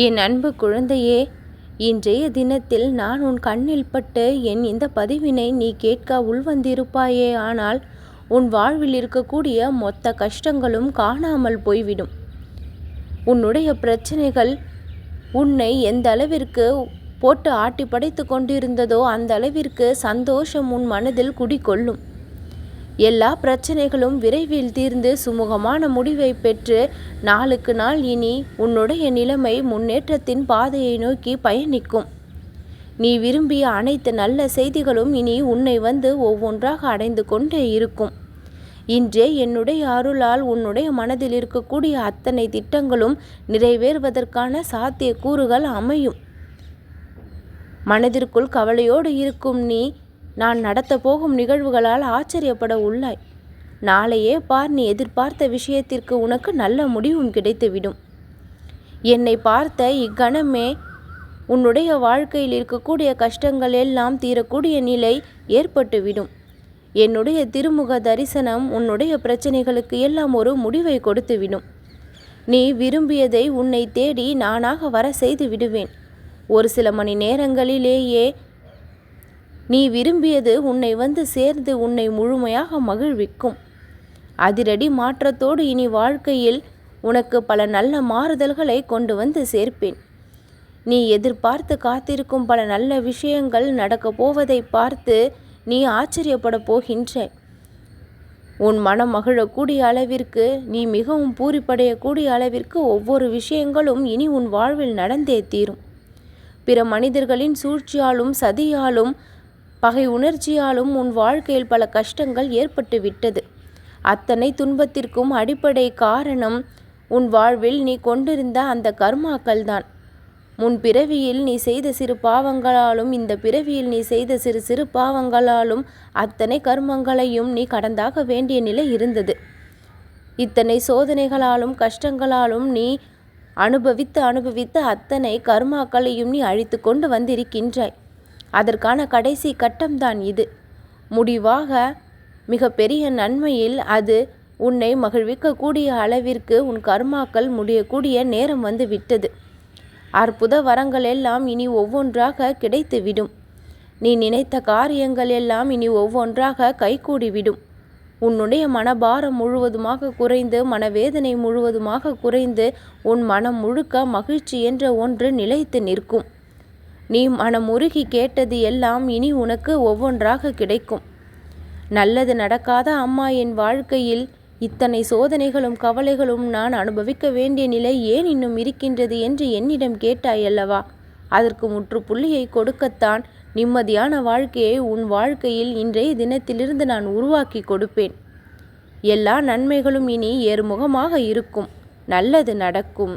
என் அன்பு குழந்தையே, இன்றைய தினத்தில் நான் உன் கண்ணில் பட்டு என் இந்த பதிவினை நீ கேட்க உள்வந்திருப்பாயே. ஆனால் உன் வாழ்வில் இருக்கக்கூடிய மொத்த கஷ்டங்களும் காணாமல் போய்விடும். உன்னுடைய பிரச்சனைகள் உன்னை எந்த அளவிற்கு போட்டு ஆட்டி படைத்து கொண்டிருந்ததோ அந்த அளவிற்கு சந்தோஷம் உன் மனதில் குடிகொள்ளும். எல்லா பிரச்சனைகளும் விரைவில் தீர்ந்து சுமூகமான முடிவை பெற்று நாளுக்கு நாள் இனி உன்னுடைய நிலைமை முன்னேற்றத்தின் பாதையை நோக்கி பயணிக்கும். நீ விரும்பிய அனைத்து நல்ல செய்திகளும் இனி உன்னை வந்து ஒவ்வொன்றாக அடைந்து கொண்டே இருக்கும். இன்றே என்னுடைய அருளால் உன்னுடைய மனதில் இருக்கக்கூடிய அத்தனை திட்டங்களும் நிறைவேறுவதற்கான சாத்தியக்கூறுகள் அமையும். மனதிற்குள் கவலையோடு இருக்கும் நீ நான் நடத்த போகும் நிகழ்வுகளால் ஆச்சரியப்பட உள்ளாய். நாளையே பார், நீ எதிர்பார்த்த விஷயத்திற்கு உனக்கு நல்ல முடிவும் கிடைத்துவிடும். என்னை பார்த்த இக்கணமே உன்னுடைய வாழ்க்கையில் இருக்கக்கூடிய கஷ்டங்கள் எல்லாம் தீரக்கூடிய நிலை ஏற்பட்டுவிடும். என்னுடைய திருமுக தரிசனம் உன்னுடைய பிரச்சனைகளுக்கு எல்லாம் ஒரு முடிவை கொடுத்துவிடும். நீ விரும்பியதை உன்னை தேடி நானாக வர செய்து விடுவேன். ஒரு சில மணி நேரங்களிலேயே நீ விரும்பியது உன்னை வந்து சேர்ந்து உன்னை முழுமையாக மகிழ்விக்கும். அதிரடி மாற்றத்தோடு இனி வாழ்க்கையில் உனக்கு பல நல்ல மாறுதல்களை கொண்டு வந்து சேர்ப்பேன். நீ எதிர்பார்த்து காத்திருக்கும் பல நல்ல விஷயங்கள் நடக்கப் போவதை பார்த்து நீ ஆச்சரியப்பட போகின்றாய். உன் மனம் மகிழக்கூடிய அளவிற்கு, நீ மிகவும் பூரிப்படையக்கூடிய அளவிற்கு ஒவ்வொரு விஷயங்களும் இனி உன் வாழ்வில் நடந்தே தீரும். பிற மனிதர்களின் சூழ்ச்சியாலும் சதியாலும் பகை உணர்ச்சியாலும் உன் வாழ்க்கையில் பல கஷ்டங்கள் ஏற்பட்டு விட்டது. அத்தனை துன்பத்திற்கும் அடிப்படை காரணம் உன் வாழ்வில் நீ கொண்டிருந்த அந்த கர்மாக்கள் தான். முன் பிறவியில் நீ செய்த சிறு பாவங்களாலும் இந்த பிறவியில் நீ செய்த சிறு சிறு பாவங்களாலும் அத்தனை கர்மங்களையும் நீ கடந்தாக வேண்டிய நிலை இருந்தது. இத்தனை சோதனைகளாலும் கஷ்டங்களாலும் நீ அனுபவித்து அத்தனை கர்மாக்களையும் நீ அழித்து கொண்டு வந்திருக்கின்றாய். அதற்கான கடைசி கட்டம்தான் இது. முடிவாக மிக பெரிய நன்மையில் அது உன்னை மகிழ்விக்கக்கூடிய அளவிற்கு உன் கர்மாக்கள் முடியக்கூடிய நேரம் வந்து விட்டது. அற்புத வரங்கள் எல்லாம் இனி ஒவ்வொன்றாக கிடைத்துவிடும். நீ நினைத்த காரியங்கள் எல்லாம் இனி ஒவ்வொன்றாக கைகூடிவிடும். உன்னுடைய மனபாரம் முழுவதுமாக குறைந்து, மனவேதனை முழுவதுமாக குறைந்து, உன் மனம் முழுக்க மகிழ்ச்சி என்ற ஒன்று நிலைத்து நிற்கும். நீ மனமுருகி கேட்டது எல்லாம் இனி உனக்கு ஒவ்வொன்றாக கிடைக்கும். நல்லது நடக்காத அம்மா, என் வாழ்க்கையில் இத்தனை சோதனைகளும் கவலைகளும் நான் அனுபவிக்க வேண்டிய நிலை ஏன் இன்னும் இருக்கின்றது என்று என்னிடம் கேட்டாயல்லவா? அதற்கு முற்றுப்புள்ளியை கொடுக்கத்தான் நிம்மதியான வாழ்க்கையை உன் வாழ்க்கையில் இன்றைய தினத்திலிருந்து நான் உருவாக்கி கொடுப்பேன். எல்லா நன்மைகளும் இனி ஏறுமுகமாக இருக்கும். நல்லது நடக்கும்.